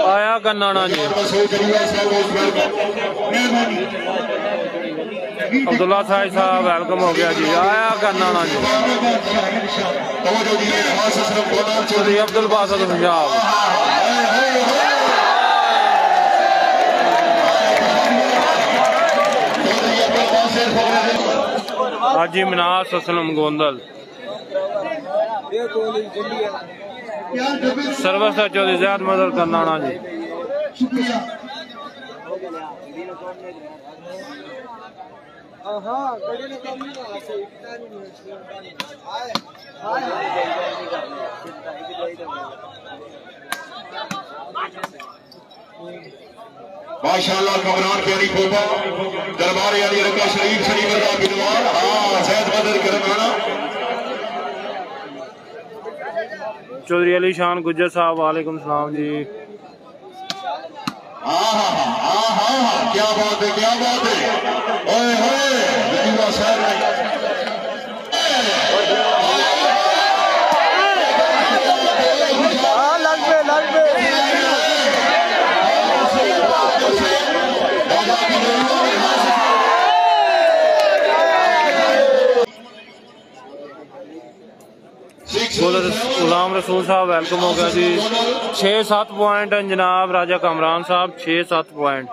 आया कन्नाना जी अब्दुल्ला साहब वेलकम हो गया जी। आया कन्नाना जी अब्दुल बासत पंजाब हाजी मिनास असलम गोंदल सर्वस चौधरी ज़ियाद मदर कन्नाना जी। माशाअल्लाह कमरान प्यारी फोटा दरबार यानी रका शरीफ शरीफ का विद्वान ज़ियाद मदर करनाना चौधरी अली शान गुज्जर साहब वालेकुम सलाम जी। क्या बात है क्या बात है। ओए होए गुलाम रसूल साहब वेलकम हो गया जी। 6-7 पॉइंट जनाब राजा कमरान साहब 6-7 पॉइंट।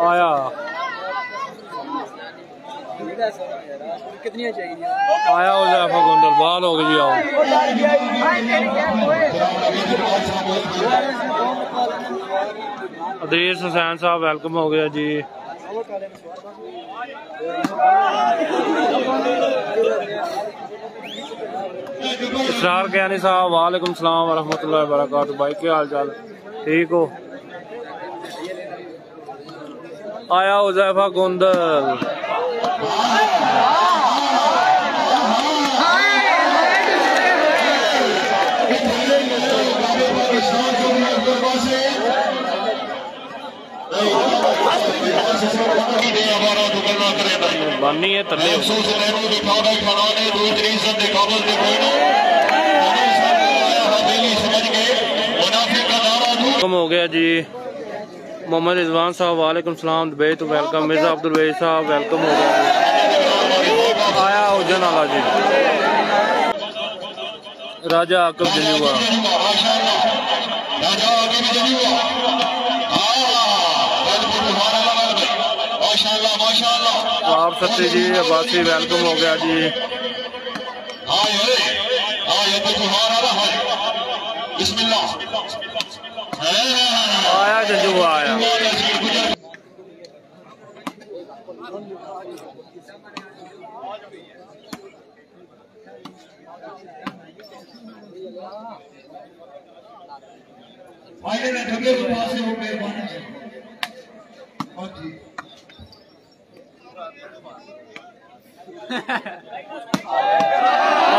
आया कितनी चाहिए आया उज़ैफा गोंदल बाल हो गई जी। आओ अदरीस हुसैन साहब वेलकम हो गया जी। इसरार कियानी साहब वालेकुम सलाम वरहमतुल्लाहि वबरकातुहू। भाई क्या हाल चाल ठीक हो। आया उज़ैफा गोंदल बानी है तले हो गया जी। मोहम्मद रिजवान साहब वालेकुम सलाम दुबई तो वेलकम। मिर्जा अब्दुल वहीद साहब वेलकम हो गया। आया उजन आला जी। राजा आकब जनेवा आप सत्य जी अब्बासी वेलकम हो गया जी। आया जजुआ आया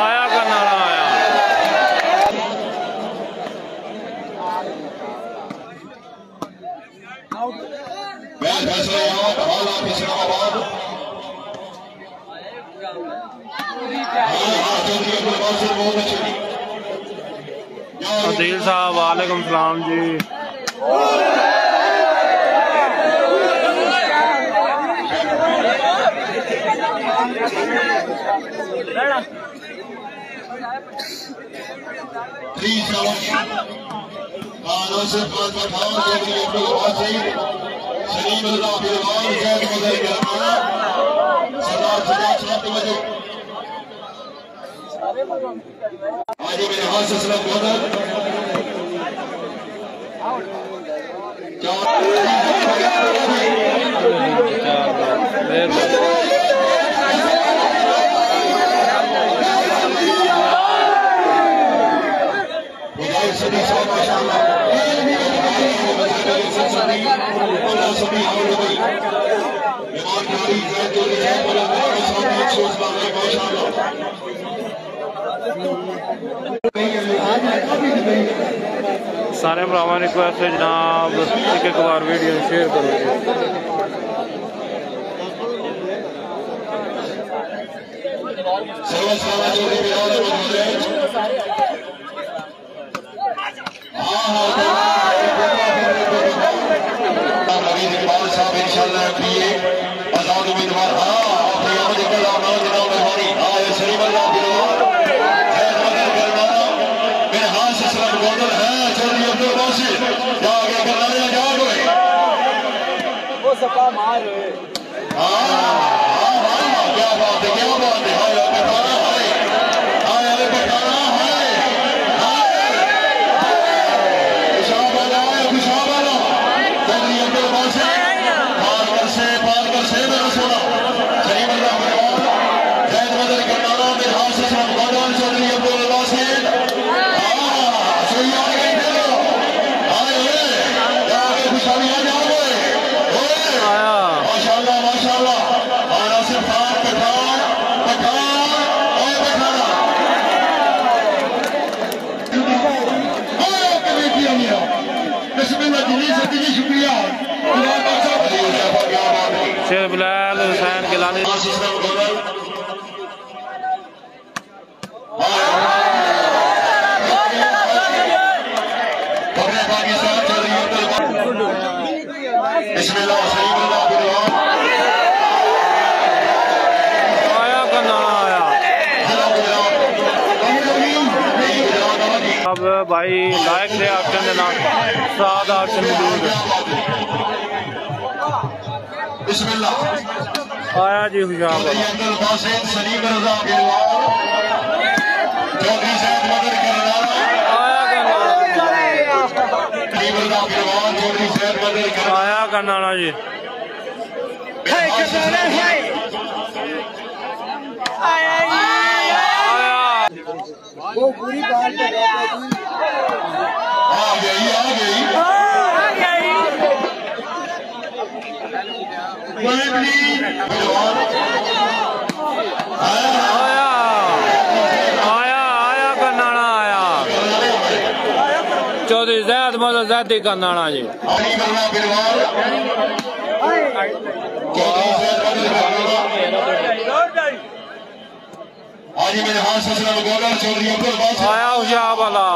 आया करनाला आया। अदील साहब वालेकुम सलाम जी। सारे भरावां रिक्वेस्ट है जनाब एक बार वीडियो शेयर करो। आजाद उम्मीदवार शेख बिलाल हुसैन गिलानी आया करनाला आया। अब भाई लाइक दे ऑप्शन के नाम सात ऑप्शन मौजूद है। आया जी हुशार आया करनाला जी। वो पूरी बात आ गई आया करनाला आया। चौधरी जैद मदद जैदी करनाला जी। आया हुशार वाला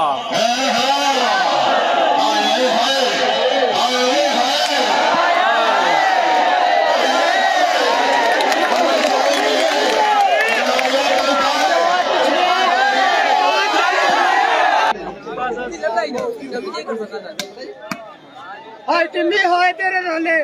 टिल्ली होए तेरे रोले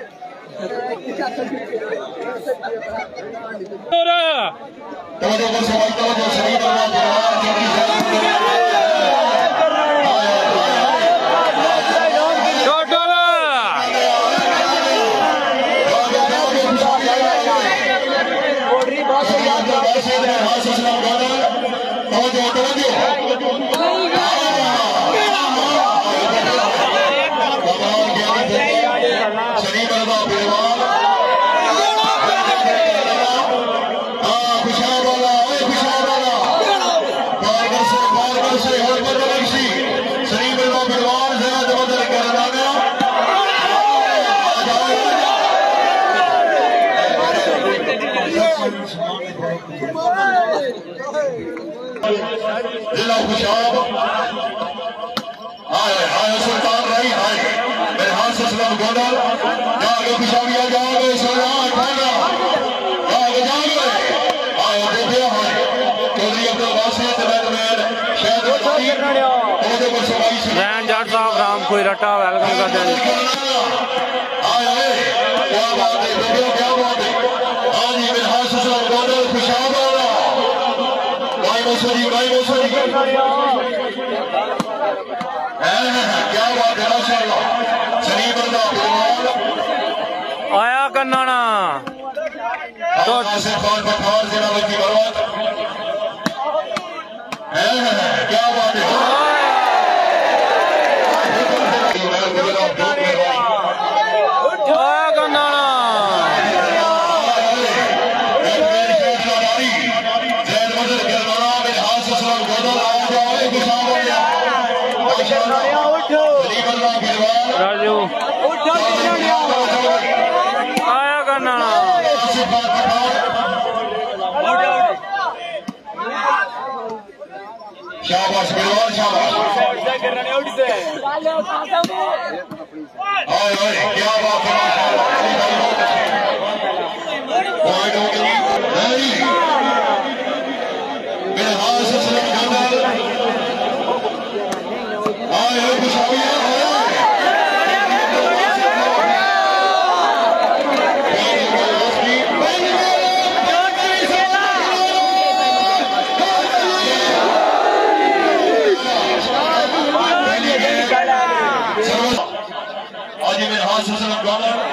जिला खुशाब आए सुल्तान रही आए मेरे हाथ से सलाम गोदल जागे खुशाबिया जागे सुल्तान खाना जागे जागे आए देते हैं चौधरी अब्दुल वासिफ बैटमैन शायद रैन जट साहब राम कोई रट्टा वेलकम करते हैं। आए क्या बात है क्या बात है। हाँ जी मेरे हाथ से सलाम गोदल खुशाब वाला क्या बात है माशाअल्लाह सलीम रजा आया कन्नाना तो से खान पठान जिला की बरकत क्या बात है। आया कन्नाना राजू आया करना शाबाश बिलवाल शाबाश क्या बात है मेरे हाथ से आज मेरे हाथ से